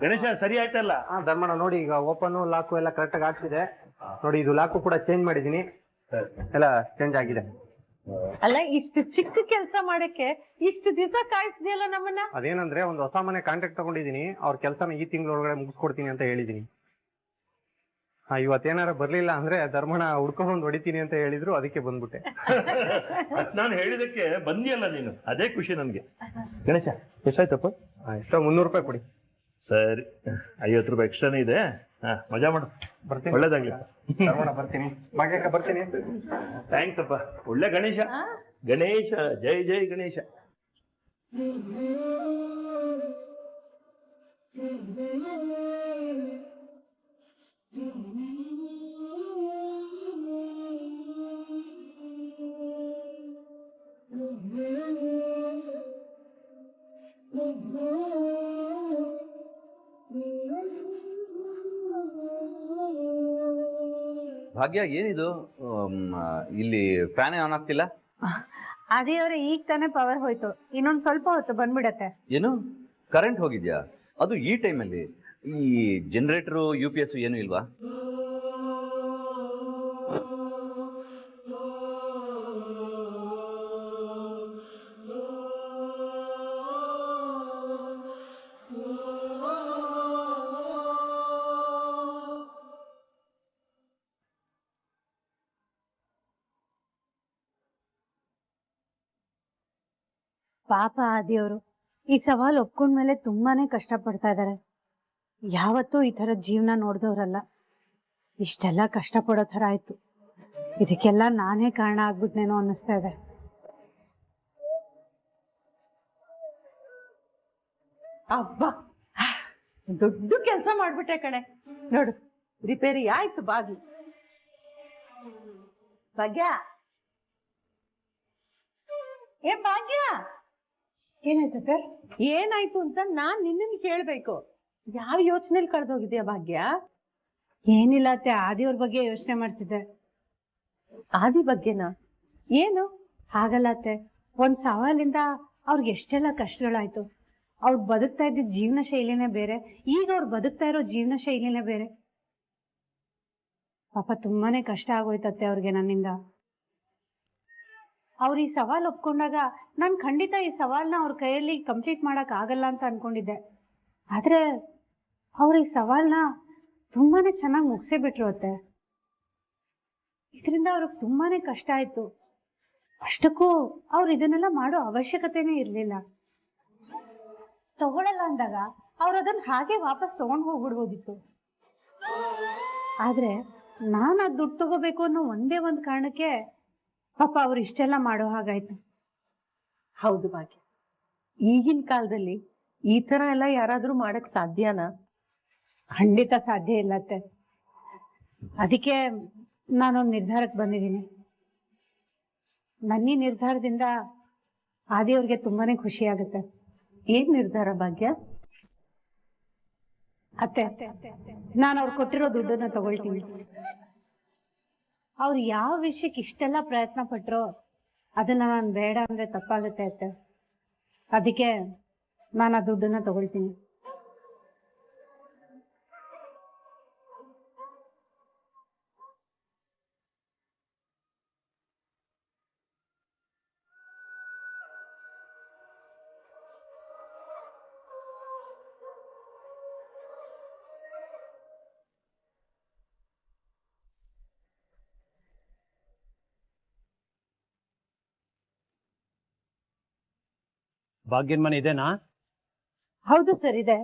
ಗಣೇಶ ಸರಿ ಆಯ್ತಲ್ಲ? ಧರ್ಮಣ್ಣ ನೋಡಿ, ಈಗ ಓಪನ್ ಲಾಕು ಎಲ್ಲ ಕರೆಕ್ಟ್ ಆಗಿ ಆಗ್ತಿದೆ ನೋಡಿ. ಇದು ಲಾಕು ಕೂಡ ಚೇಂಜ್ ಮಾಡಿದೀನಿ, ಎಲ್ಲ ಚೇಂಜ್ ಆಗಿದೆ. ಅಲ್ಲ, ಇಷ್ಟು ಚಿಕ್ಕ ಕೆಲಸ ಮಾಡಕ್ಕೆ ಇಷ್ಟು ದಿವಸ ಕಾಯಿಸ್ದಿಯಲ್ಲ ನಮ್ಮನ್ನ? ಅದೇನಂದ್ರೆ ಒಂದು ಹೊಸ ಮನೆ ಕಾಂಟ್ರಾಕ್ಟ್ ತಗೊಂಡಿದೀನಿ, ಅವ್ರ ಕೆಲಸನ ಈ ತಿಂಗಳೊಳಗಡೆ ಮುಗಿಸ್ಕೊಡ್ತೀನಿ ಅಂತ ಹೇಳಿದೀನಿ. ಇವತ್ತೇನಾರ ಬರ್ಲಿಲ್ಲ ಅಂದ್ರೆ ಧರ್ಮಣ್ಣ ಹುಡ್ಕೊಂಡ್ ಹೊಡಿತೀನಿ ಅಂತ ಹೇಳಿದ್ರು, ಅದಕ್ಕೆ ಬಂದ್ಬಿಟ್ಟೆ. ನಾನು ಹೇಳಿದಕ್ಕೆ ಬಂದಿಯಲ್ಲ ನೀನು, ಅದೇ ಖುಷಿ ನನ್ಗೆ. ಗಣೇಶ ಎಷ್ಟಾಯ್ತಪ್ಪ? ಎಷ್ಟೋ 300 ರೂಪಾಯಿ ಕೊಡಿ. ಸರಿ, 50 ರೂಪಾಯಿ ಎಕ್ಸ್ಟ್ರಾನೇ ಇದೆ. ಮಜಾ ಮಾಡು. ಬರ್ತೀನಿ. ಒಳ್ಳೇದಾಗ್ಲಿ. ಬರ್ತೀನಿ. ಭಾಗ್ಯಕ್ಕ ಬರ್ತೀನಿ. ಥ್ಯಾಂಕ್ಸ್ ಅಪ್ಪ. ಒಳ್ಳೆ ಗಣೇಶ. ಗಣೇಶ ಜೈ ಜೈ ಗಣೇಶ. ಭಾಗ್ಯ, ಏನಿದು ಇಲ್ಲಿ ಫ್ಯಾನ್ ಆನ್ ಆಗ್ತಿಲ್ಲ? ಅದೇ ಅವ್ರೆ, ಈಗ ತಾನೇ ಪವರ್ ಹೋಯ್ತು, ಇನ್ನೊಂದ್ ಸ್ವಲ್ಪ ಹೊತ್ತು ಬಂದ್ಬಿಡತ್ತೆ. ಏನು ಕರೆಂಟ್ ಹೋಗಿದ್ಯಾ? ಅದು ಈ ಟೈಮಲ್ಲಿ? ಈ ಜನರೇಟರು UPS ಏನು ಇಲ್ವಾ? ಪಾಪ ಆದಿಯವರು ಈ ಸವಾಲ್ ಒಪ್ಕೊಂಡ್ಮೇಲೆ ತುಂಬಾನೇ ಕಷ್ಟ ಪಡ್ತಾ ಇದಾರೆ. ಯಾವತ್ತೂ ಈ ತರ ಜೀವನ ನೋಡ್ದವ್ರಲ್ಲ. ಇಷ್ಟೆಲ್ಲ ಕಷ್ಟ ಪಡೋ ತರ ಆಯ್ತು. ಇದಕ್ಕೆಲ್ಲ ನಾನೇ ಕಾರಣ ಆಗ್ಬಿಟ್ನೇನೋ ಅನ್ನಿಸ್ತಾ ಇದೆ. ಅಬ್ಬಾ, ದೊಡ್ಡ ಕೆಲಸ ಮಾಡ್ಬಿಟ್ಟೆ ಕಣೆ. ನೋಡು, ರಿಪೇರಿ ಆಯ್ತು ಬಾಗಿ. ಭಾಗ್ಯ, ಏ ಭಾಗ್ಯ, ಏನಾಯ್ತತೆ? ಏನಾಯ್ತು ಅಂತ ನಾನ್ ನಿನ್ನ ಕೇಳ್ಬೇಕು. ಯಾವ ಯೋಚನೆಯಲ್ಲಿ ಕಳೆದೋಗಿದ್ಯಾ ಭಾಗ್ಯ? ಏನಿಲ್ಲ ಅತ್ತೆ, ಆದಿಯವ್ರ ಬಗ್ಗೆ ಯೋಚನೆ ಮಾಡ್ತಿದ್ದೆ. ಆದಿ ಬಗ್ಗೆನಾ? ಏನು? ಹಾಗಲ್ಲ ಅತ್ತೆ, ಒಂದ್ ಸವಾಲಿಂದ ಅವ್ರಿಗೆ ಎಷ್ಟೆಲ್ಲ ಕಷ್ಟಗಳಾಯ್ತು. ಅವ್ರು ಬದುಕ್ತಾ ಇದ್ದ ಜೀವನ ಶೈಲಿನೇ ಬೇರೆ, ಈಗ ಅವ್ರು ಬದುಕ್ತಾ ಇರೋ ಜೀವನ ಶೈಲಿನೇ ಬೇರೆ. ಪಾಪ ತುಂಬಾನೇ ಕಷ್ಟ ಆಗೋಯ್ತತ್ತೆ ಅವ್ರಿಗೆ ನನ್ನಿಂದ. ಅವ್ರು ಈ ಸವಾಲ್ ಒಪ್ಕೊಂಡಾಗ ನಾನು ಖಂಡಿತ ಈ ಸವಾಲ್ನ ಅವ್ರ ಕೈಯಲ್ಲಿ ಕಂಪ್ಲೀಟ್ ಮಾಡಕ್ ಆಗಲ್ಲ ಅಂತ ಅನ್ಕೊಂಡಿದ್ದೆ. ಆದ್ರೆ ಅವ್ರ ಈ ಸವಾಲ್ನ ತುಂಬಾನೇ ಚೆನ್ನಾಗಿ ಮುಗಿಸೇ ಬಿಟ್ರು ಅತ್ತೆ. ಇದರಿಂದ ಅವ್ರಿಗೆ ತುಂಬಾನೇ ಕಷ್ಟ ಆಯ್ತು. ಅಷ್ಟಕ್ಕೂ ಅವ್ರು ಇದನ್ನೆಲ್ಲ ಮಾಡೋ ಅವಶ್ಯಕತೆನೇ ಇರ್ಲಿಲ್ಲ. ತಗೊಳಲ್ಲ ಅಂದಾಗ ಅವ್ರು ಅದನ್ನ ಹಾಗೆ ವಾಪಸ್ ತಗೊಂಡು ಹೋಗ್ಬಿಡ್ಬೋದಿತ್ತು. ಆದ್ರೆ ನಾನು ಅದು ದುಡ್ಡು ತಗೋಬೇಕು ಅನ್ನೋ ಒಂದೇ ಒಂದು ಕಾರಣಕ್ಕೆ ಪಾಪ ಅವ್ರು ಇಷ್ಟೆಲ್ಲ ಮಾಡೋ ಹಾಗಾಯ್ತು. ಹೌದು ಭಾಗ್ಯ, ಈಗಿನ ಕಾಲದಲ್ಲಿ ಈ ತರ ಎಲ್ಲ ಯಾರಾದ್ರೂ ಮಾಡಕ್ ಸಾಧ್ಯನಾ? ಖಂಡಿತ ಸಾಧ್ಯ ಇಲ್ಲತ್ತೆ. ಅದಕ್ಕೆ ನಾನೊಂದು ನಿರ್ಧಾರಕ್ಕೆ ಬಂದಿದ್ದೀನಿ. ನನ್ನ ನಿರ್ಧಾರದಿಂದ ಆದಿಯವ್ರಿಗೆ ತುಂಬಾನೇ ಖುಷಿ ಆಗುತ್ತೆ. ಏನ್ ನಿರ್ಧಾರ ಭಾಗ್ಯ? ಅತ್ತೆ, ನಾನು ಅವ್ರು ಕೊಟ್ಟಿರೋ ದುಡ್ಡನ್ನ ತಗೊಳ್ತೀನಿ. ಅವ್ರು ಯಾವ ವಿಷಯಕ್ಕೆ ಇಷ್ಟೆಲ್ಲ ಪ್ರಯತ್ನ ಪಟ್ರೋ ಅದನ್ನ ನಾನು ಬೇಡ ಅಂದ್ರೆ ತಪ್ಪಾಗುತ್ತೆ ಅತ್ತೆ. ಅದಕ್ಕೆ ನಾನು ಆ ದುಡ್ಡನ್ನ ತಗೊಳ್ತೀನಿ. ಭಾಗ್ಯನ್ ಮನೆ ಇದೆನಾ? ಹೌದು ಸರ್, ಇದೆ.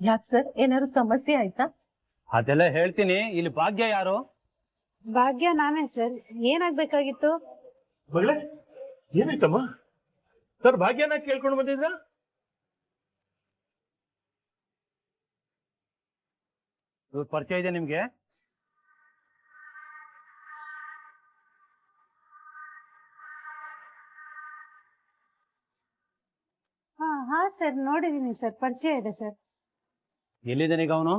ಯಾಕೆ ಸರ್, ಏನಾದ್ರು ಸಮಸ್ಯೆ ಆಯ್ತಾ? ಅದೆಲ್ಲ ಹೇಳ್ತೀನಿ. ಇಲ್ಲಿ ಭಾಗ್ಯ ಯಾರು? ಭಾಗ್ಯ ನಾನೇ ಸರ್. ಏನಾಗ್ಬೇಕಾಗಿತ್ತು? ಮಗಳೇ, ಏನಾಯ್ತಮ್ಮ? ಸರ್ ಭಾಗ್ಯನ ಕೇಳ್ಕೊಂಡು ಬಂದಿದ್ರ? ಪರಿಚಯ ಇದೆ ನಿಮ್ಗೆ? ಹಾ ಸರ್, ನೋಡಿದೀನಿ ಸರ್, ಪರಿಚಯ ಇದೆ ಸರ್. ಎಲ್ಲಿದ್ದಾನೆ ಈಗ ಅವನು?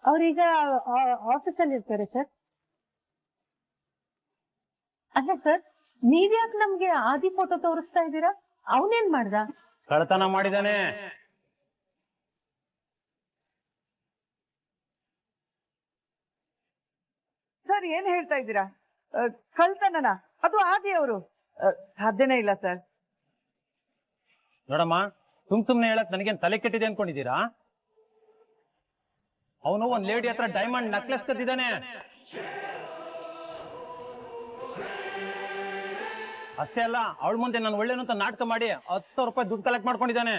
ಅವ್ರೀಗ ಆಫೀಸಲ್ಲಿ ಇರ್ತಾರೆ ಸರ್. ಅಲ್ಲ ಸರ್, ನೀವ್ಯಾಕೆ ನಮ್ಗೆ ಆದಿ ಫೋಟೋ ತೋರಿಸ್ತಾ ಇದ್ದೀರಾ? ಅವನೇನ್ ಮಾಡ್ದ? ಕಳ್ಳತನ ಮಾಡಿದಾನೆ. ಸರ್ ಏನ್ ಹೇಳ್ತಾ ಇದ್ದೀರಾ? ಕಳ್ತನನ? ಅದು ಆದಿ ಅವರು ಸಾಧ್ಯನೇ ಇಲ್ಲ ಸರ್. ನೋಡಮ್ಮ, ಸುಮ್ನೆ ಹೇಳಕ್ ನನಗೇನ್ ತಲೆ ಕೆಟ್ಟಿದೆ ಅನ್ಕೊಂಡಿದ್ದೀರಾ? ಅವನು ಒಂದ್ ಲೇಡಿ ಹತ್ರ ಡೈಮಂಡ್ ನೆಕ್ಲೆಸ್ ಕದ್ದಿದ್ದಾನೆ. ಅಷ್ಟೇ ಅಲ್ಲ, ಅವಳ ಮುಂದೆ ನಾನು ಒಳ್ಳೇನು ಅಂತ ನಾಟಕ ಮಾಡಿ 10,000 ರೂಪಾಯಿ ದುಡ್ಡು ಕಲೆಕ್ಟ್ ಮಾಡ್ಕೊಂಡಿದ್ದಾನೆ.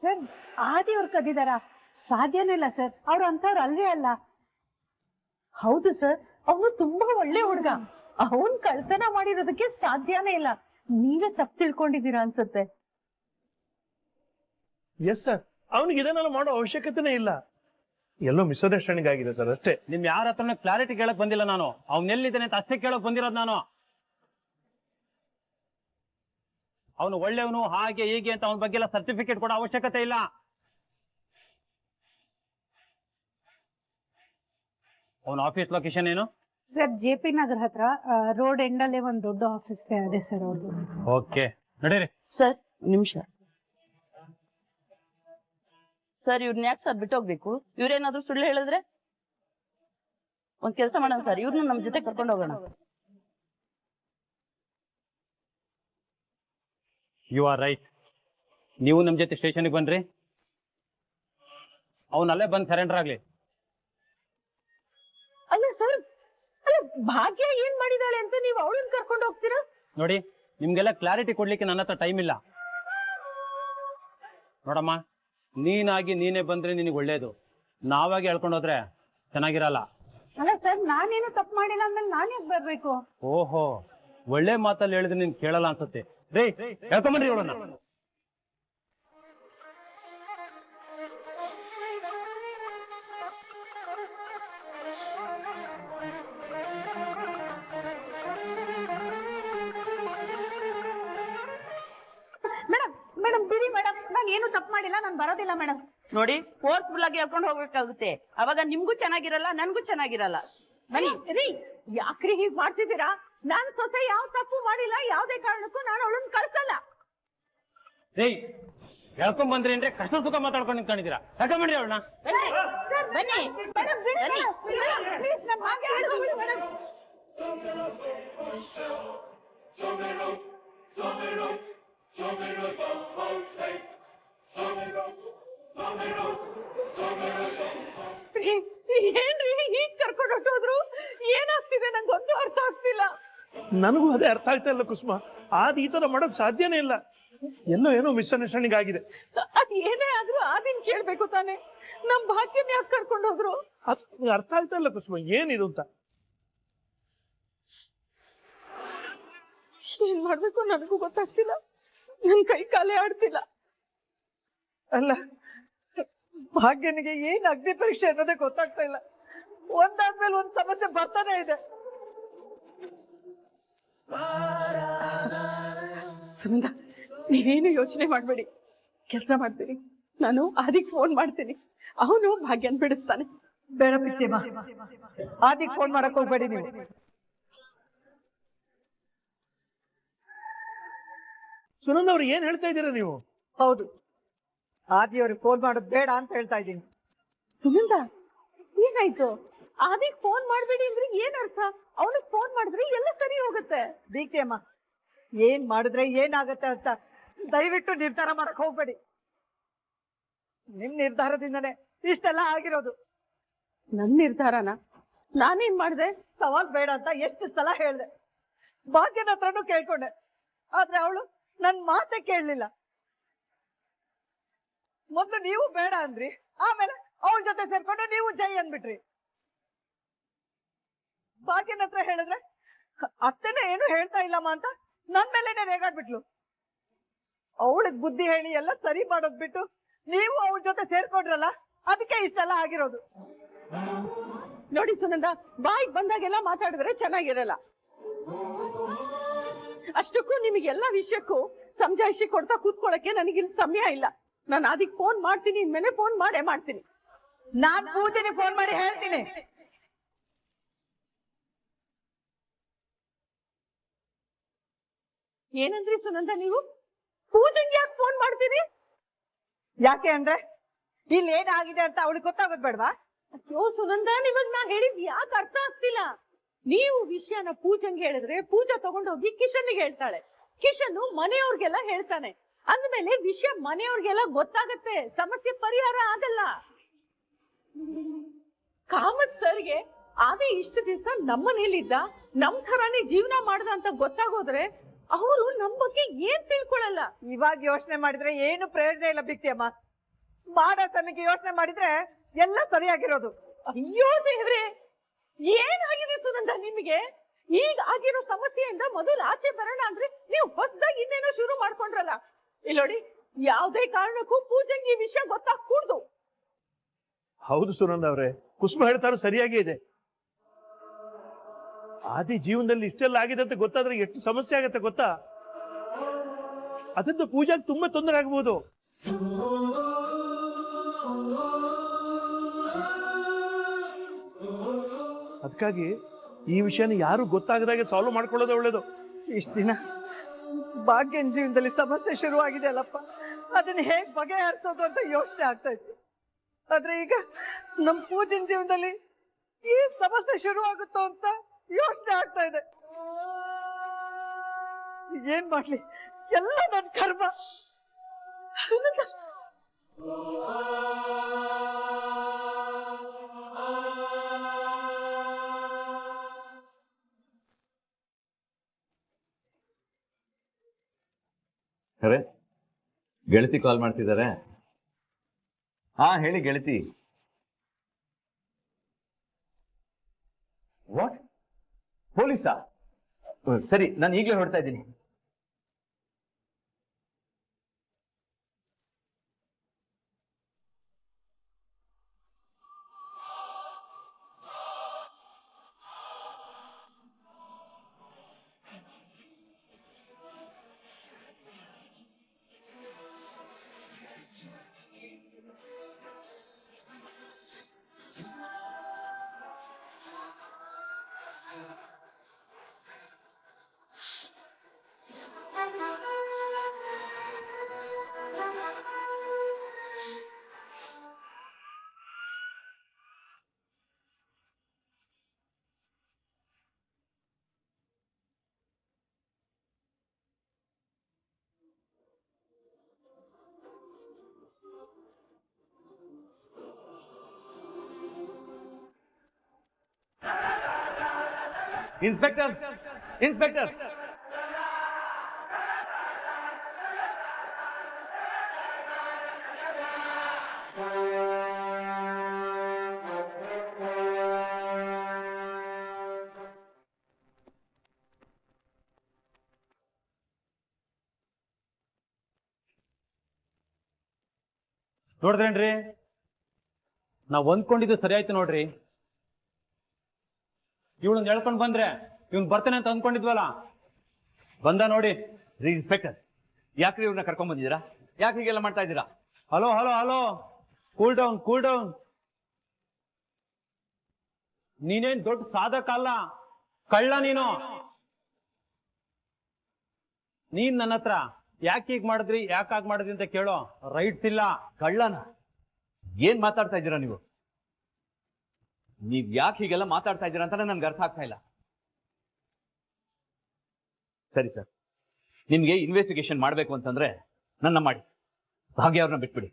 ಸರ್ ಆದಿ ಅವ್ರು ಕದ್ದಿದಾರ? ಸಾಧ್ಯನೇ ಇಲ್ಲ ಸರ್, ಅವ್ರು ಅಂತವ್ರು ಅಲ್ವೇ ಅಲ್ಲ. ಹೌದು ಸರ್, ಅವನು ತುಂಬಾ ಒಳ್ಳೆ ಹುಡುಗ. ಅವನ್ ಕಳ್ತನ ಮಾಡಿರೋದಕ್ಕೆ ಸಾಧ್ಯನೇ ಇಲ್ಲ. ನೀವೇ ತಪ್ಪು ತಿಳ್ಕೊಂಡಿದ್ದೀರಾ ಅನ್ಸುತ್ತೆ. ಎಸ್ ಸರ್, ಅವನಿಗೆ ಇದನ್ನೆಲ್ಲ ಮಾಡೋ ಅವಶ್ಯಕತೆನೇ ಇಲ್ಲ. ಎಲ್ಲೋ ಮಿಸ್ಅಂಡರ್ಸ್ಟ್ಯಾಂಡಿಂಗ್ ಆಗಿದೆ ಸರ್, ಅಷ್ಟೇ. ನಿಮ್ ಯಾರ ಹತ್ರನೂ ಕ್ಲಾರಿಟಿ ಕೇಳಕ್ ಬಂದಿಲ್ಲ ನಾನು. ಅವ್ನೆಲ್ಲಿದ್ದಾನೆ ಅಂತ ಅಷ್ಟೇ ಕೇಳಕ್ ಬಂದಿರೋದು ನಾನು. ಅವನು ಒಳ್ಳೆಯವನು ಹಾಗೆ ಹೀಗೆ ಅಂತ ಅವನ ಬಗ್ಗೆ ಎಲ್ಲ ಸರ್ಟಿಫಿಕೇಟ್ ಕೊಡೋ ಅವಶ್ಯಕತೆ ಇಲ್ಲ. ಅವನ ಆಫೀಸ್ ಲೊಕೇಶನ್ ಏನು? ಸರ್ JP ನಗರ್ ಹತ್ರ ರೋಡ್ ಎಂಡಲ್ಲೇ ಒಂದ್ ದೊಡ್ಡ ಆಫೀಸ್ ಇದೆ ಸರ್ ಅವ್ರದ್ದು. ಓಕೆ, ನಡೀರಿ. ಸರ್ ನಿಮಿಷ ಸರ್, ಇವ್ರನ್ನ ಯಾಕೆ ಸರ್ ಬಿಟ್ಟೋಗ್ಬೇಕು? ಇವ್ರೇನಾದ್ರೂ ಸುಳ್ಳು ಹೇಳಿದ್ರೆ? ಒಂದ್ ಕೆಲಸ ಮಾಡೋಣ ಸರ್, ಇವ್ರನ್ನ ನಮ್ ಜೊತೆ ಕರ್ಕೊಂಡು ಹೋಗೋಣ. You are right. ನೀವು ನಮ್ ಜೊತೆ ಸ್ಟೇಷನ್ಗೆ ಬನ್ರಿ. ಅವನಲ್ಲೇ ಬಂದು ಸರೆಂಡರ್ ಆಗ್ಲಿ. ಅಲ್ಲ ಸರ್, ಅಲ್ಲ ಭಾಗ್ಯ ಏನ್ ಮಾಡಿದಾಳೆ ಅಂತ ನೀವು ಅವಳನ್ನ ಕರ್ಕೊಂಡು ಹೋಗ್ತೀರಾ? ನೋಡಿ, ನಿಮ್ಗೆಲ್ಲ ಕ್ಲಾರಿಟಿ ಕೊಡ್ಲಿಕ್ಕೆ ನನ್ನ ಹತ್ರ ಟೈಮ್ ಇಲ್ಲ. ನೋಡಮ್ಮ, ನೀನಾಗಿ ನೀನೇ ಬಂದ್ರೆ ನಿನಗೆ ಒಳ್ಳೇದು. ನಾವಾಗಿ ಹೇಳ್ಕೊಂಡು ಹೋದ್ರೆ ಚೆನ್ನಾಗಿರಲ್ಲ. ಅಲ್ಲ ಸರ್, ನಾನೇನು ತಪ್ಪು ಮಾಡಿಲ್ಲ ಅಂದ್ಮೇಲೆ ನಾನು ಯಾಕೆ ಬರ್ಬೇಕು? ಓಹೋ, ಒಳ್ಳೆ ಮಾತಲ್ಲಿ ಹೇಳಿದ್ರೆ ನೀನ್ ಕೇಳಲ್ಲ ಅನ್ಸುತ್ತೆ. ರೇ, ಹೇಳ್ಕೊಂಬನ್ರಿ ಅವಳನ್ನ. ಮೇಡಮ್ ಮೇಡಮ್ ಬಿಡಿ ಮೇಡಮ್, ನಾನು ಏನು ತಪ್ಪು ಮಾಡಿಲ್ಲ, ನಾನು ಬರೋದಿಲ್ಲ ಮೇಡಮ್. ನೋಡಿ, ಫೋರ್ಸ್ಫುಲ್ ಆಗಿ ಹೇಳ್ಕೊಂಡು ಹೋಗ್ಬೇಕಾಗುತ್ತೆ. ಅವಾಗ ನಿಮ್ಗೂ ಚೆನ್ನಾಗಿರಲ್ಲ, ನನ್ಗೂ ಚೆನ್ನಾಗಿರಲ್ಲ. ಬನ್ನಿ. ರೀ, ಯಾಕ್ರಿ ಹೀಗ್ ಮಾಡ್ತಿದ್ದೀರಾ? ನಾನ್ ಸೊಸೆ ಯಾವ ತಪ್ಪು ಮಾಡಿಲ್ಲ, ಯಾವ್ದೇ ಕಾರಣಕ್ಕೂ ನಾನು ಅವಳನ್ನ ಕಳ್ಸಲ್ಲ. ರೇ, ಹೇಳ್ಕೊಂಡ್ ಬಂದ್ರಿ ಅಂದ್ರೆ ಕಷ್ಟ ಸುಖ ಮಾತಾಡ್ಕೊಂಡು ನಿಂತ್ಕೊಂಡಿದ್ದೀರಾ? ಹೇಳ್ಕೊಂಬನ್ರಿ ಅವಳನ್ನ. ಬನ್ನಿ. ಮೇಡಮ್ ಬಿಡಿ ಮೇಡಮ್, ಪ್ಲೀಸ್ ನನ್ನ ಭಾಗ್ಯ ಹೇಳ್ಬಿಡಿ ಮೇಡಮ್. ಏನ್ರಿ ಹೀಗ್ ಕರ್ಕೊಂಡು ಹೊಟ್ಟೋದ್ರು? ಏನಾಗ್ತಿದೆ ನಂಗೊಂದು ಅರ್ಥ ಆಗ್ತಿಲ್ಲ. ನನಗೂ ಅದೇ ಅರ್ಥ ಆಗ್ತಾ ಇಲ್ಲ ಕುಸುಮ. ಆದ್ ಈ ತರ ಮಾಡೋಕ್ ಸಾಧ್ಯನೇ ಇಲ್ಲ. ಎಲ್ಲೋ ಏನೋ ಮಿಸ್ಅಂಡರ್ಸ್ಟ್ಯಾಂಡಿಂಗ್ ಆಗಿದೆ. ಅದ್ ಏನೇ ಆದ್ರೂ ಆದಿನ್ ಕೇಳ್ಬೇಕು ತಾನೆ. ನಮ್ ಭಾಗ್ಯನ ಯಾಕೆ ಕರ್ಕೊಂಡು ಹೋದ್ರು? ಅದು ಅರ್ಥ ಆಗ್ತಾ ಇಲ್ಲ ಕುಸುಮ, ಏನಿದು ಅಂತ. ಏನ್ ಮಾಡ್ಬೇಕು ನನಗೂ ಗೊತ್ತಾಗ್ತಿಲ್ಲ. ನನ್ ಕೈ ಕಾಲೇ ಆಡ್ತಿಲ್ಲ. ಅಲ್ಲ, ಭಾಗ್ಯನಿಗೆ ಏನ್ ಅಗ್ನಿ ಪರೀಕ್ಷೆ ಅನ್ನೋದೇ ಗೊತ್ತಾಗ್ತಾ ಇಲ್ಲ. ಒಂದಾದ್ಮೇಲೆ ಒಂದ್ ಸಮಸ್ಯೆ ಬರ್ತಾನೆ ಇದೆ. ಸುನಂದ, ನೀವೇನು ಯೋಚನೆ ಮಾಡ್ಬೇಡಿ. ಕೆಲ್ಸ ಮಾಡ್ತೀನಿ, ನಾನು ಆದಿಗ್ ಫೋನ್ ಮಾಡ್ತೀನಿ. ಅವನು ಭಾಗ್ಯನ್ ಬಿಡಿಸ್ತಾನೆ. ಬೇಡ ಪ್ರೀತಿಯಮ್ಮ, ಆದಿಗ್ ಫೋನ್ ಮಾಡಕ್ ಹೋಗ್ಬೇಡಿ ನೀವು. ಸುನಂದ ಅವ್ರು ಏನ್ ಹೇಳ್ತಾ ಇದ್ದೀರಾ ನೀವು? ಹೌದು, ಆದಿ ಅವ್ರಿಗೆ ಫೋನ್ ಮಾಡೋದು ಬೇಡ ಅಂತ ಹೇಳ್ತಾ ಇದ್ದೀನಿ. ಸುನಂದ, ಏನಾಯ್ತು? ಆದಿಗ್ ಫೋನ್ ಮಾಡ್ಬೇಡಿ ಅಂದ್ರೆ ಏನ್ ಅರ್ಥ? ಅವನಿಗೆ ಫೋನ್ ಮಾಡಿದ್ರೆ ಎಲ್ಲ ಸರಿ ಹೋಗುತ್ತೆ. ದೀಪ್ತಿಯಮ್ಮ, ಏನ್ ಮಾಡಿದ್ರೆ ಏನಾಗತ್ತೆ ಅಂತ ದಯವಿಟ್ಟು ನಿರ್ಧಾರ ಮಾಡಕ್ ಹೋಗ್ಬೇಡಿ. ನಿಮ್ ನಿರ್ಧಾರದಿಂದನೇ ಇಷ್ಟೆಲ್ಲ ಆಗಿರೋದು. ನನ್ ನಿರ್ಧಾರನ ನಾನೇನ್ ಮಾಡ್ದೆ? ಸವಾಲ್ ಬೇಡ ಅಂತ ಎಷ್ಟು ಸಲ ಹೇಳ್ದೆ. ಭಾಗ್ಯನ ಹತ್ರನೂ ಕೇಳ್ಕೊಂಡೆ, ಆದ್ರೆ ಅವಳು ನನ್ ಮಾತೇ ಕೇಳಲಿಲ್ಲ. ಮೊದ್ಲು ನೀವು ಬೇಡ ಅಂದ್ರಿ, ಆಮೇಲೆ ಅವಳ ಜೊತೆ ಸೇರ್ಕೊಂಡು ನೀವು ಜೈ ಅಂದ್ಬಿಟ್ರಿ. ಭಾಗ್ಯನ ಹತ್ರ ಹೇಳಿದ್ರೆ ಅತ್ತೆನ ಏನು ಹೇಳ್ತಾ ಇಲ್ಲಮ್ಮ ಅಂತ ನನ್ ಮೇಲೆನೆ ರೇಗಾಡ್ಬಿಟ್ಲು. ಅವಳಿಗೆ ಬುದ್ಧಿ ಹೇಳಿ ಎಲ್ಲ ಸರಿ ಮಾಡೋದ್ ಬಿಟ್ಟು ನೀವು ಅವಳ ಜೊತೆ ಸೇರ್ಕೊಂಡ್ರಲ್ಲ, ಅದಕ್ಕೆ ಇಷ್ಟೆಲ್ಲ ಆಗಿರೋದು. ನೋಡಿ ಸುನಂದ, ಬಾಯಿಗೆ ಬಂದಾಗೆಲ್ಲ ಮಾತಾಡಿದ್ರೆ ಚೆನ್ನಾಗಿರಲ್ಲ. ಅಷ್ಟಕ್ಕೂ ನಿಮಗೆಲ್ಲ ವಿಷಯಕ್ಕೂ ಸಮಜಾಯಿಷಿ ಕೊಡ್ತಾ ಕೂತ್ಕೊಳ್ಳಕ್ಕೆ ನನಗಿಲ್ಲಿ ಸಮಯ ಇಲ್ಲ. ನಾನು ಅದಕ್ಕೆ ಫೋನ್ ಮಾಡ್ತೀನಿ, ಇನ್ಮೇಲೆ ಫೋನ್ ಮಾಡೇ ಮಾಡ್ತೀನಿ. ನಾನ್ ಪೂಜೆಗೆ ಫೋನ್ ಮಾಡಿ ಹೇಳ್ತೀನಿ. ಏನಂದ್ರಿ ಸುನಂದ ನೀವು? ಪೂಜೆಗೆ ಯಾಕೆ ಫೋನ್ ಮಾಡ್ತೀನಿ? ಯಾಕೆ ಅಂದ್ರೆ ಇಲ್ಲಿ ಏನಾಗಿದೆ ಅಂತ ಅವಳಿಗೆ ಗೊತ್ತಾಗೋದ್ ಬೇಡವಾ? ಅಯ್ಯೋ ಸುನಂದ, ನಿಮಗ್ ನಾ ಹೇಳಿದ್ ಯಾಕೆ ಅರ್ಥ ಆಗ್ತಿಲ್ಲ? ನೀವು ವಿಷಯನ ಪೂಜಂಗೆ ಹೇಳಿದ್ರೆ ಪೂಜಾ ತಗೊಂಡೋಗಿ ಕಿಶನ್ಗೆ ಹೇಳ್ತಾಳೆ, ಕಿಶನ್ ಮನೆಯವ್ರಿಗೆಲ್ಲ ಹೇಳ್ತಾನೆ. ಅಂದ್ಮೇಲೆ ವಿಷಯ ಮನೆಯವ್ರಿಗೆಲ್ಲ ಗೊತ್ತಾಗತ್ತೆ, ಸಮಸ್ಯೆ ಪರಿಹಾರ ಆಗಲ್ಲ. ಕಾಮತ್ ಸರ್ಗೆ ಅದೇ ಇಷ್ಟು ದಿವಸ ನಮ್ಮನೇಲಿದ್ದ, ನಮ್ ಥರಾನೇ ಜೀವನ ಮಾಡ್ದ ಅಂತ ಗೊತ್ತಾಗೋದ್ರೆ ಅವರು ನಮ್ ಬಗ್ಗೆ ಏನ್ ತಿಳ್ಕೊಳಲ್ಲ. ಇವಾಗ ಯೋಚನೆ ಮಾಡಿದ್ರೆ ಏನು ಪ್ರಯೋಜನ ಇಲ್ಲ ಬಿಕ್ತಿಯಮ್ಮ. ಮಾಡೋ ತನಕ ಯೋಚನೆ ಮಾಡಿದ್ರೆ ಎಲ್ಲ ಸರಿಯಾಗಿರೋದು. ಅಯ್ಯೋ ದೇವ್ರೆ, ಏನಾಗಿದೆ ಸುನಂದ ನಿಮಗೆ? ಈಗ ಆಗಿರೋ ಸಮಸ್ಯೆಯಿಂದ ಮೊದಲು ಆಚೆ ಬರೋಣ ಅಂದ್ರೆ ನೀವು ಹೊಸದಾಗಿ ಇನ್ನೇನೋ ಶುರು ಮಾಡ್ಕೊಂಡ್ರಲ್ಲ. ಇಲ್ಲೋಡಿ, ಯಾವ್ದೇ ಕಾರಣಕ್ಕೂ ಪೂಜಂಗೆ ಈ ವಿಷಯ ಗೊತ್ತಾಗ್ಕೂಡ್ದು. ಹೌದು ಸುನಂದ ಅವ್ರೆ, ಕುಸುಮ ಹೇಳ್ತಾರೋ ಸರಿಯಾಗಿ ಇದೆ. ಆದಿ ಜೀವನದಲ್ಲಿ ಇಷ್ಟೆಲ್ಲ ಆಗಿದೆ ಅಂತ ಗೊತ್ತಾದ್ರೆ ಎಷ್ಟು ಸಮಸ್ಯೆ ಆಗತ್ತೆ ಗೊತ್ತಾ? ಅದರಿಂದ ಪೂಜಾಗೆ ತುಂಬಾ ತೊಂದರೆ ಆಗ್ಬೋದು. ಅದಕ್ಕಾಗಿ ಈ ವಿಷಯನ ಯಾರು ಗೊತ್ತಾಗದಾಗೆ ಸಾಲ್ವ್ ಮಾಡ್ಕೊಳ್ಳೋದೇ ಒಳ್ಳೇದು. ಇಷ್ಟ ದಿನ ಭಾಗ್ಯನ್ ಜೀವನದಲ್ಲಿ ಸಮಸ್ಯೆ ಶುರುವಾಗಿದೆ ಅಲ್ಲಪ್ಪ, ಅದನ್ನ ಹೇಗ್ ಬಗೆಹರಿಸೋದು ಅಂತ ಯೋಚನೆ ಆಗ್ತಾ ಇತ್ತು. ಆದ್ರೆ ಈಗ ನಮ್ ಪೂಜನ್ ಜೀವನದಲ್ಲಿ ಏನ್ ಸಮಸ್ಯೆ ಶುರುವಾಗುತ್ತೋ ಅಂತ ಯೋಚನೆ ಆಗ್ತಾ ಇದೆ. ಏನ್ ಮಾಡ್ಲಿ, ಎಲ್ಲ ನನ್ ಕರ್ಮ. ಸುನಂದ, ಅರೆ, ಗೆಳತಿ ಕಾಲ್ ಮಾಡ್ತಿದ್ದಾರೆ. ಹಾ ಹೇಳಿ ಗೆಳತಿ. ವಾಟ್, ಪೊಲೀಸಾ? ಸರಿ, ನಾನು ಈಗಲೇ ಹೊರಡ್ತಾ ಇದ್ದೀನಿ. ಇನ್ಸ್ಪೆಕ್ಟರ್, ಇನ್ಸ್ಪೆಕ್ಟರ್, ನೋಡಿದ್ರೇನ್ರಿ, ನಾವ್ ಅಂದ್ಕೊಂಡಿದ್ದು ಸರಿ ಆಯ್ತು ನೋಡ್ರಿ. ಇವಳನ್ನ ಹೇಳ್ಕೊಂಡ್ ಬಂದ್ರೆ ಇವ್ನ್ ಬರ್ತಾನೆ ಅಂತ ಅಂದ್ಕೊಂಡಿದ್ವಲ್ಲ, ಬಂದ ನೋಡಿ. ರೀ ಇನ್ಸ್ಪೆಕ್ಟರ್, ಯಾಕ್ರಿ ಇವ್ರನ್ನ ಕರ್ಕೊಂಡ್ ಬಂದಿದ್ದೀರಾ? ಯಾಕೆ ಹೀಗೆಲ್ಲ ಮಾಡ್ತಾ ಇದ್ದೀರಾ? Hello hello hello, cool down cool down. ನೀನೇನ್ ದೊಡ್ಡ ಸಾಧಕ ಅಲ್ಲ, ಕಳ್ಳ ನೀನು. ನೀನ್ ನನ್ನ ಹತ್ರ ಯಾಕೆ ಹೀಗ್ ಮಾಡಿದ್ರಿ, ಯಾಕಾಗ್ ಮಾಡಿದ್ರಿ ಅಂತ ಕೇಳೋ ರೈಟ್ಸ್ ಇಲ್ಲ. ಕಳ್ಳನ? ಏನ್ ಮಾತಾಡ್ತಾ ಇದ್ದೀರಾ ನೀವು? ನೀವ್ ಯಾಕೆ ಹೀಗೆಲ್ಲ ಮಾತಾಡ್ತಾ ಇದ್ದೀರಾ ಅಂತ ನನ್ಗೆ ಅರ್ಥ ಆಗ್ತಾ ಇಲ್ಲ. ಸರಿ ಸರ್, ನಿಮ್ಗೆ ಇನ್ವೆಸ್ಟಿಗೇಷನ್ ಮಾಡ್ಬೇಕು ಅಂತಂದ್ರೆ ನನ್ನ ಮಾಡಿ, ಭಾಗ್ಯ ಅವ್ರನ್ನ ಬಿಟ್ಬಿಡಿ.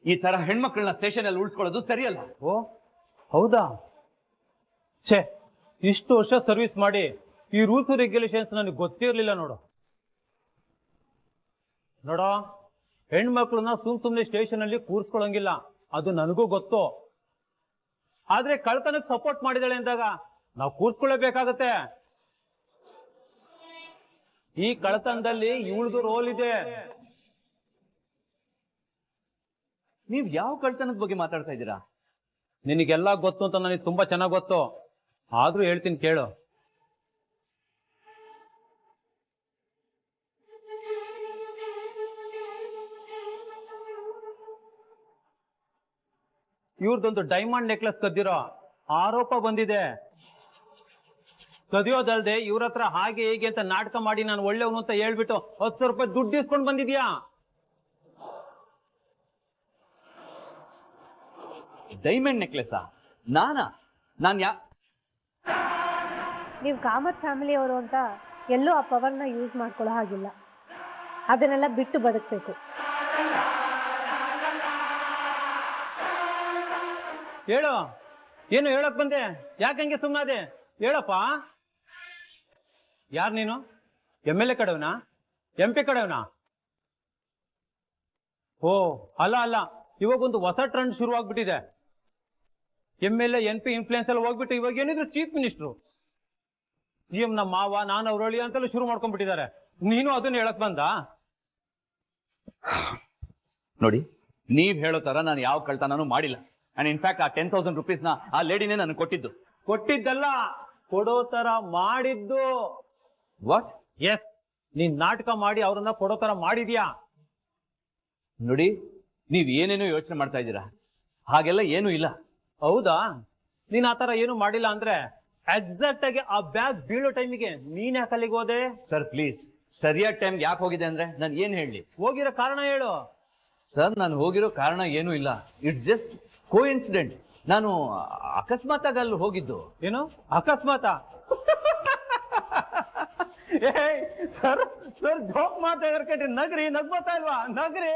ಈ ತರ ಹೆಣ್ಮಕ್ಳನ್ನ ಸ್ಟೇಷನ್ ಅಲ್ಲಿ ಉಳಿಸ್ಕೊಳ್ಳೋದು ಸರಿಯಲ್ಲ. ಓ ಹೌದಾ? ಛೇ, ಇಷ್ಟು ವರ್ಷ ಸರ್ವಿಸ್ ಮಾಡಿ ಈ ರೂಲ್ಸ್ ರೆಗ್ಯುಲೇಷನ್ಸ್ ನನಗೆ ಗೊತ್ತಿರ್ಲಿಲ್ಲ ನೋಡೋ. ಹೆಣ್ಮಕ್ಳನ್ನ ಸುಮ್ನೆ ಸ್ಟೇಷನ್ ಅಲ್ಲಿ ಕೂರ್ಸ್ಕೊಳಂಗಿಲ್ಲ, ಅದು ನನಗೂ ಗೊತ್ತು. ಆದ್ರೆ ಕಳ್ತನಕ್ಕೆ ಸಪೋರ್ಟ್ ಮಾಡಿದಾಳೆ ಅಂದಾಗ ನಾವು ಕೂರ್ಸ್ಕೊಳ್ಳೇಬೇಕಾಗತ್ತೆ. ಈ ಕಳ್ತನದಲ್ಲಿ ಇವಳದು ರೋಲ್ ಇದೆ. ನೀವ್ ಯಾವ ಕಳ್ತನದ ಬಗ್ಗೆ ಮಾತಾಡ್ತಾ ಇದ್ದೀರಾ? ನಿನಗೆಲ್ಲ ಗೊತ್ತು ಅಂತ ನನಗೆ ತುಂಬಾ ಚೆನ್ನಾಗಿ ಗೊತ್ತು, ಆದ್ರೂ ಹೇಳ್ತೀನಿ ಕೇಳು. ಇವ್ರದೊಂದು ಡೈಮಂಡ್ ನೆಕ್ಲೆಸ್ ಕದ್ದಿರೋ ಆರೋಪ ಬಂದಿದೆ. ಕದಿಯೋದಲ್ದೆ ಇವ್ರ ಹತ್ರ ಹಾಗೆ ಹೇಗೆ ಅಂತ ನಾಟಕ ಮಾಡಿ ನಾನು ಒಳ್ಳೆಯವನು ಅಂತ ಹೇಳ್ಬಿಟ್ಟು 10 ರೂಪಾಯಿ ದುಡ್ಡು ಇಸ್ಕೊಂಡು ಬಂದಿದ್ಯಾ. ಡೈಮಂಡ್ ನೆಕ್ಲೆಸಾ? ನಾನು ನೀವು ಕಾಮತ್ ಫ್ಯಾಮಿಲಿಯವರು ಅಂತ ಎಲ್ಲೂ ಆ ಪವರ್ನ ಯೂಸ್ ಮಾಡ್ಕೊಳ್ಳೋ ಹಾಗಿಲ್ಲ. ಅದನ್ನೆಲ್ಲ ಬಿಟ್ಟು ಬದುಕಬೇಕು. ಹೇಳು, ಏನು ಹೇಳಕ್ ಬಂದೆ? ಯಾಕಂಗೆ ಸುಮ್ಮನಾದೆ? ಹೇಳಪ್ಪ. ಯಾರು ನೀನು? MLA ಕಡೆವನಾ? MP ಕಡೆವನಾ? ಓ ಅಲ್ಲ, ಇವಾಗೊಂದು ಹೊಸ ಟ್ರೆಂಡ್ ಶುರು ಆಗ್ಬಿಟ್ಟಿದೆ. MLA NP ಇನ್ಫ್ಲೂಯೆನ್ಸ್ ಎಲ್ಲ ಹೋಗ್ಬಿಟ್ಟು ಇವಾಗ ಏನಿದ್ರು ಚೀಫ್ ಮಿನಿಸ್ಟ್ರು, CM ನಮ್ಮ ಮಾವ, ನಾನು ಅವ್ರಳಿ ಅಂತೆಲ್ಲ ಶುರು ಮಾಡ್ಕೊಂಡ್ಬಿಟ್ಟಿದ್ದಾರೆ. ನೀನು ಅದನ್ನ ಹೇಳಕ್ ಬಂದ? ನೋಡಿ, ನೀವ್ ಹೇಳೋ ತರ ನಾನು ಯಾವ ಕಳ್ತನೂ ಮಾಡಿಲ್ಲ. ಅಂಡ್ ಇನ್ಫ್ಯಾಕ್ಟ್ ಆ 10,000 rupeesನ ಆ ಲೇಡಿನೇ ನನಗೆ ಕೊಟ್ಟಿದ್ದು. ಕೊಟ್ಟಿದ್ದಲ್ಲ, ಕೊಡೋ ತರ ಮಾಡಿದ್ದು. ವಾಟ್? ಎಸ್, ನೀನ್ ನಾಟಕ ಮಾಡಿ ಅವ್ರನ್ನ ಕೊಡೋ ತರ ಮಾಡಿದ್ಯಾ. ನೋಡಿ, ನೀವ್ ಏನೇನೋ ಯೋಚನೆ ಮಾಡ್ತಾ ಇದ್ದೀರಾ, ಹಾಗೆಲ್ಲ ಏನೂ ಇಲ್ಲ. ಹೌದಾ? ನೀನ್ ಆತರ ಏನು ಮಾಡಿಲ್ಲ ಅಂದ್ರೆ ಎಕ್ಸಾಕ್ಟ್ ಆಗಿ ಆ ಬ್ಯಾಗ್ ಬೀಳೋ ಟೈಮಿಗೆ ನೀನ್ ಯಾಕೆ ಅಲ್ಲಿಗೆ ಹೋದೆ? ಸರ್ ಪ್ಲೀಸ್, ಸರಿಯಾದ ಟೈಮ್ಗೆ ಯಾಕೆ ಹೋಗಿದೆ ಅಂದ್ರೆ ನಾನು ಏನ್ ಹೇಳಿ? ಹೋಗಿರೋ ಕಾರಣ ಹೇಳು. ಸರ್, ನಾನು ಹೋಗಿರೋ ಕಾರಣ ಏನೂ ಇಲ್ಲ. It's just coincident. ನಾನು ಅಕಸ್ಮಾತ್ ಆಗಿ ಅಲ್ಲಿ ಹೋಗಿದ್ದು. ಏನು ಅಕಸ್ಮಾತ? ಸರ್ ಜೋಕ್ ಮಾತಾಡ್ರಿ ಕಟ್ರಿ, ನಗ್ರಿ, ನಗ್ಬೋತಾ ಇಲ್ವಾ? ನಗ್ರಿ.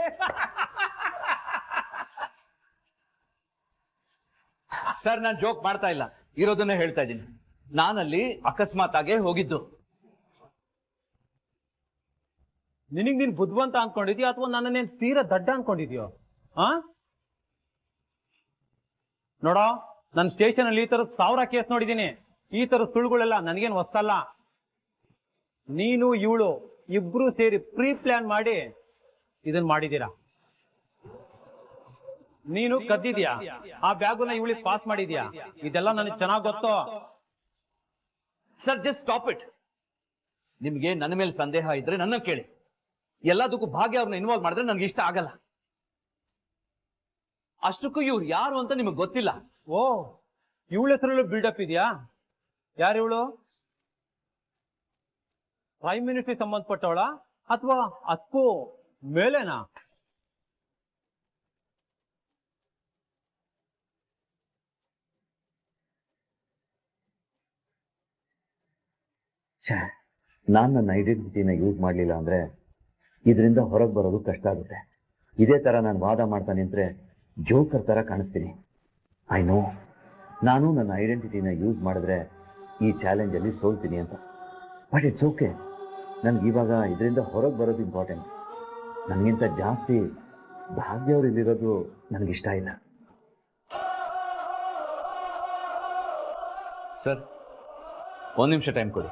ಸರ್, ನಾನು ಜೋಕ್ ಮಾಡ್ತಾ ಇಲ್ಲ, ಇರೋದನ್ನೇ ಹೇಳ್ತಾ ಇದ್ದೀನಿ. ನಾನಲ್ಲಿ ಅಕಸ್ಮಾತ್ ಆಗೇ ಹೋಗಿದ್ದು. ನಿನಗ್ ನೀನ್ ಬುದ್ಧಿವಂತ ಅನ್ಕೊಂಡಿದ್ಯೋ ಅಥವಾ ನನ್ನೇನ್ ತೀರಾ ದಡ್ಡ ಅನ್ಕೊಂಡಿದ್ಯೋ? ನೋಡೋ, ನನ್ನ ಸ್ಟೇಷನ್ ಅಲ್ಲಿ ಈ ತರ 1000 ಕೇಸ್ ನೋಡಿದೀನಿ. ಈ ತರ ಸುಳ್ಳುಗಳೆಲ್ಲ ನನಗೇನು ಹೊಸ್ತಲ್ಲ. ನೀನು ಇವಳು ಇಬ್ರು ಸೇರಿ ಪ್ರೀ ಪ್ಲಾನ್ ಮಾಡಿ ಇದನ್ ಮಾಡಿದೀರಾ. ನೀನು ಕದ್ದಿದ್ಯಾ, ಆ ಬ್ಯಾಗುನ ಇವಳಿಗೆ ಪಾಸ್ ಮಾಡಿದ್ಯಾ, ಇದೆಲ್ಲ ನನಗೆ ಚೆನ್ನಾಗಿ ಗೊತ್ತು. Sir, just stop it. ನಿಮ್ಗೆ ನನ್ನ ಮೇಲೆ ಸಂದೇಹ ಇದ್ರೆ ನನ್ನ ಕೇಳಿ. ಎಲ್ಲದಕ್ಕೂ ಭಾಗ್ಯ ಅವ್ರನ್ನ ಇನ್ವಾಲ್ವ್ ಮಾಡಿದ್ರೆ ನನ್ಗೆ ಇಷ್ಟ ಆಗಲ್ಲ. ಅಷ್ಟಕ್ಕೂ ಇವ್ರು ಯಾರು ಅಂತ ನಿಮಗೆ ಗೊತ್ತಿಲ್ಲ. ಓ, ಇವಳ ಹೆಸರು ಬಿಲ್ಡಪ್ ಇದೆಯಾ? ಯಾರು ಇವಳು? ಪ್ರೈಮ್ ಮಿನಿಸ್ಟ್ರಿಗೆ ಸಂಬಂಧಪಟ್ಟವಳ ಅಥವಾ ಅದಕ್ಕೂ ಮೇಲೆನಾ? ನಾನು ನನ್ನ ಐಡೆಂಟಿಟಿನ ಯೂಸ್ ಮಾಡಲಿಲ್ಲ ಅಂದರೆ ಇದರಿಂದ ಹೊರಗೆ ಬರೋದು ಕಷ್ಟ ಆಗುತ್ತೆ. ಇದೇ ಥರ ನಾನು ವಾದ ಮಾಡ್ತಾ ನಿಂತರೆ ಜೋಕರ್ ಥರ ಕಾಣಿಸ್ತೀನಿ. ಐ ನೋ, ನಾನು ನನ್ನ ಐಡೆಂಟಿಟಿನ ಯೂಸ್ ಮಾಡಿದ್ರೆ ಈ ಚಾಲೆಂಜಲ್ಲಿ ಸೋಲ್ತೀನಿ ಅಂತ. But it's okay. ನನಗೆ ಇವಾಗ ಇದರಿಂದ ಹೊರಗೆ ಬರೋದು ಇಂಪಾರ್ಟೆಂಟ್. ನನಗಿಂತ ಜಾಸ್ತಿ ಭಾಗ್ಯವ್ರು ಇಲ್ಲಿರೋದು ನನಗಿಷ್ಟ ಇಲ್ಲ. ಸರ್, 1 ನಿಮಿಷ ಟೈಮ್ ಕೊಡಿ.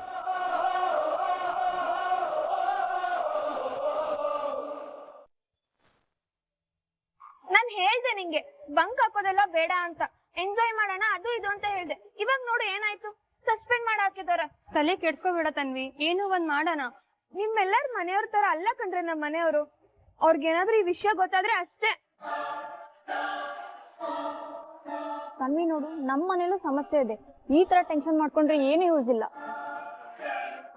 ನಾನು ಹೇಳ್ದೆ ನಿಂಗೆ ಬಂಕ್ ಹಾಕೋದೆಲ್ಲ ಬೇಡ ಅಂತ, ಎಂಜಾಯ್ ಮಾಡೋಣ ಅದು ಇದು ಅಂತ ಹೇಳ್ದೆ. ಇವಾಗ ನೋಡು ಏನಾಯ್ತು, ಸಸ್ಪೆಂಡ್ ಮಾಡಿ ಹಾಕಿದಾರೆ. ತಲೆ ಕೆಡ್ಸ್ಕೊಬೇಡ ತನ್ವಿ, ಏನೋ ಒಂದ್ ಮಾಡೋಣ. ನಿಮ್ಮೆಲ್ಲರ ಮನೆಯವ್ರ ತರ ಅಲ್ಲ ಕಣ್ರೆ ನಮ್ಮ ಮನೆಯವರು. ಅವ್ರಿಗೇನಾದ್ರೂ ಈ ವಿಷಯ ಗೊತ್ತಾದ್ರೆ ಅಷ್ಟೇ. ತನ್ವಿ ನೋಡು, ನಮ್ ಮನೇಲೂ ಸಮಸ್ಯೆ ಇದೆ. ಈ ತರ ಟೆನ್ಷನ್ ಮಾಡ್ಕೊಂಡ್ರೆ ಏನು ಯೂಸ್ ಇಲ್ಲ.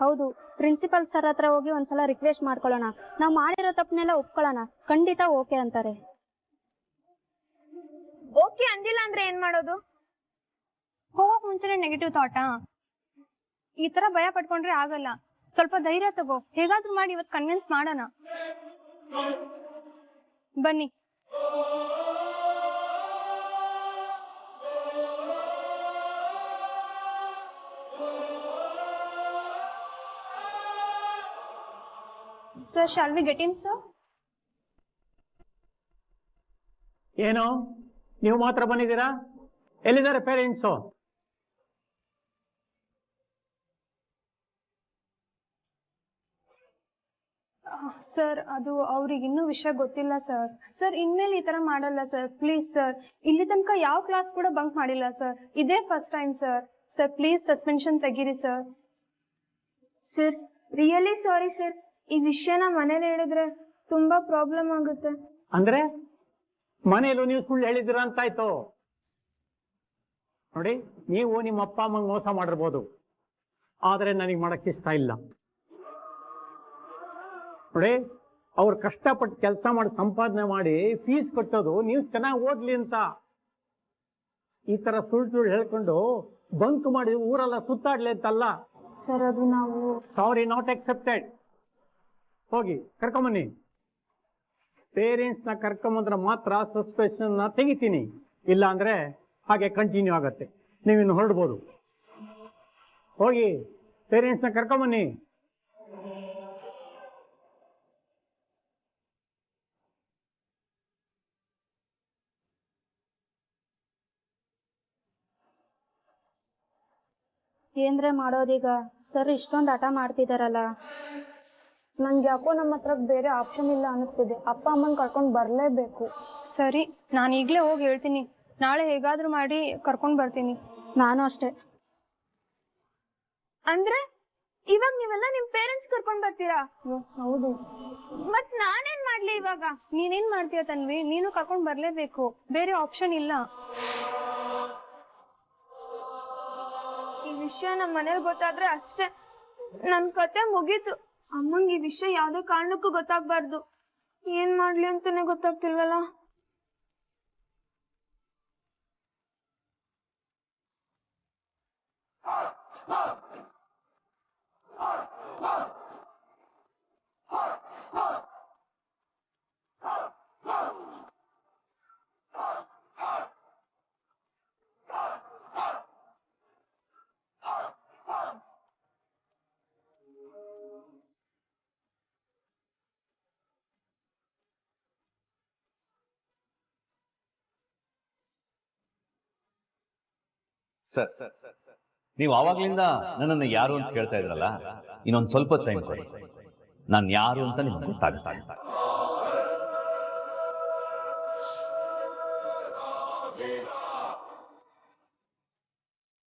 ಹೌದು, ಪ್ರಿನ್ಸಿಪಲ್ ಸರ್ ಹತ್ರ ಹೋಗಿ ಒಂದ್ಸಲ ರಿಕ್ವೆಸ್ಟ್ ಮಾಡ್ಕೊಳ್ಳೋಣ. ನಾವ್ ಮಾಡಿರೋ ತಪ್ಪನೆಲ್ಲ ಒಪ್ಕೊಳ್ಳೋಣ, ಖಂಡಿತ ಓಕೆ ಅಂತಾರೆ. ಓಕೆ ಅಂದಿಲ್ಲ ಅಂದ್ರೆ ಏನ್ ಮಾಡೋದು? ಹೋಗೋಕ್ ಮುಂಚೆನೆ ನೆಗೆಟಿವ್ ಥಾಟಾ? ಈ ತರ ಭಯ ಪಡ್ಕೊಂಡ್ರೆ ಆಗಲ್ಲ. ಸ್ವಲ್ಪ ಧೈರ್ಯ ತಗೋ, ಹೇಗಾದ್ರೂ ಮಾಡಿ ಇವತ್ತು ಕನ್ವಿನ್ಸ್ ಮಾಡೋಣ. ಬನ್ನಿ. Sir, shall we get in sir? ಏನು ನೀವು ಮಾತ್ರ ಬಂದಿದ್ದೀರಾ? ಎಲ್ಲಿದ್ದಾರೆ ಪೇರೆಂಟ್ಸು? ಸರ್, ಅದು ಅವ್ರಿಗೆ ಇನ್ನೂ ವಿಷಯ ಗೊತ್ತಿಲ್ಲ ಸರ್. ಸರ್, ಇನ್ಮೇಲೆ ಈ ತರ ಮಾಡಲ್ಲ ಸರ್, ಪ್ಲೀಸ್ ಸರ್. ಇಲ್ಲಿ ತನಕ ಯಾವ ಕ್ಲಾಸ್ ಕೂಡ ಬಂಕ್ ಮಾಡಿಲ್ಲ ಸರ್, ಇದೇ first time sir. Sir please suspension ತೆಗೀರಿ sir. Sir, really sorry sir. ಈ ವಿಷಯನ ಮನೇಲಿ ಹೇಳಿದ್ರೆ ತುಂಬಾ ಪ್ರಾಬ್ಲಮ್ ಆಗುತ್ತೆ. ಅಂದ್ರೆ ಮನೆಯಲ್ಲೂ ನೀವು ಸುಳ್ಳು ಹೇಳಿದಿರ ಅಂತಾಯ್ತು. ನೋಡಿ, ನೀವು ನಿಮ್ಮ ಅಪ್ಪ ಅಮ್ಮಂಗೆ ಮೋಸ ಮಾಡಿರ್ಬೋದು, ಆದ್ರೆ ನನಗೆ ಮಾಡಕ್ಕೆ ಇಷ್ಟ ಇಲ್ಲ. ನೋಡಿ, ಅವ್ರು ಕಷ್ಟಪಟ್ಟು ಕೆಲಸ ಮಾಡಿ ಸಂಪಾದನೆ ಮಾಡಿ ಫೀಸ್ ಕಟ್ಟೋದು ನೀವು ಚೆನ್ನಾಗಿ ಓದ್ಲಿ ಅಂತ. ಈ ತರ ಸುಳ್ಳು ಹೇಳ್ಕೊಂಡು ಬಂಕ್ ಮಾಡಿ ಊರೆಲ್ಲ ಸುತ್ತಾಡ್ಲಿ ಅಂತಲ್ಲ. ಸರ್ ಅದು ನಾವು ಸಾರಿ, ನಾಟ್ ಎಕ್ಸೆಪ್ಟೆಡ್. ಹೋಗಿ ಕರ್ಕೊಂಬನ್ನಿ. ಪೇರೆಂಟ್ಸ್ ನ ಕರ್ಕೊಂಬಂದ್ರೆ ಮಾತ್ರ ಸಸ್ಪೆನ್ಷನ್ ನ ತೆಗಿತೀನಿ, ಇಲ್ಲ ಅಂದ್ರೆ ಹಾಗೆ ಕಂಟಿನ್ಯೂ ಆಗತ್ತೆ. ನೀವಿನ್ನು ಹೊರಡ್ಬೋದು. ಹೋಗಿ ಪೇರೆಂಟ್ಸ್ ನ ಕರ್ಕೊಂಬನ್ನಿ. ಏನ್ರೆ ಮಾಡೋದೀಗ? ಸರ್ ಇಷ್ಟೊಂದು ಹಠ ಮಾಡ್ತಿದಾರಲ್ಲ. ನಂಗೆ ಯಾಕೋ ನಮ್ಮ ಹತ್ರ ಬೇರೆ ಆಪ್ಷನ್ ಇಲ್ಲ ಅನಿಸ್ತಿದೆ. ಅಪ್ಪ ಅಮ್ಮನ ಕರ್ಕೊಂಡು ಬರಲೇಬೇಕು. ಸರಿ, ನಾನು ಈಗಲೇ ಹೋಗಿ ಹೇಳ್ತೀನಿ. ನಾಳೆ ಹೇಗಾದ್ರೂ ಮಾಡಿ ಕರ್ಕೊಂಡು ಬರ್ತೀನಿ. ನಾನು ಅಷ್ಟೇ. ಅಂದ್ರೆ ಇವಾಗ ನೀವೆಲ್ಲ ನಿಮ್ ಪೇರೆಂಟ್ಸ್ ಕರ್ಕೊಂಡ್ ಬರ್ತೀರಾ? ಹೌದು. ಮತ್ ನಾನೇನ್ ಮಾಡ್ಲಿ ಇವಾಗ? ನೀನೇನ್ ಮಾಡ್ತೀಯ ತನ್ವಿ? ನೀನು ಕರ್ಕೊಂಡು ಬರಲೇಬೇಕು, ಬೇರೆ ಆಪ್ಷನ್ ಇಲ್ಲ. ಈ ವಿಷಯ ನಮ್ಮ ಮನೇಲಿ ಗೊತ್ತಾದ್ರೆ ಅಷ್ಟೇ, ನನ್ ಕತೆ ಮುಗೀತು. ಅಮ್ಮಂಗ್ ಈ ವಿಷಯ ಯಾವ್ದೇ ಕಾರಣಕ್ಕೂ ಗೊತ್ತಾಗ್ಬಾರ್ದು. ಏನ್ ಮಾಡ್ಲಿ ಅಂತಾನೆ ಗೊತ್ತಾಗ್ತಿಲ್ವಲ್ಲ. ಸರ್, ನೀವು ಆವಾಗ್ಲಿಂದ ನನ್ನನ್ನು ಯಾರು ಅಂತ ಕೇಳ್ತಾ ಇದ್ರಲ್ಲ, ಇನ್ನೊಂದು ಸ್ವಲ್ಪ ಟೈಮ್ ಕೊಡಿ, ನಾನು ಯಾರು ಅಂತ ನಿಮ್ಗೆ ಗೊತ್ತಾಗುತ್ತೆ.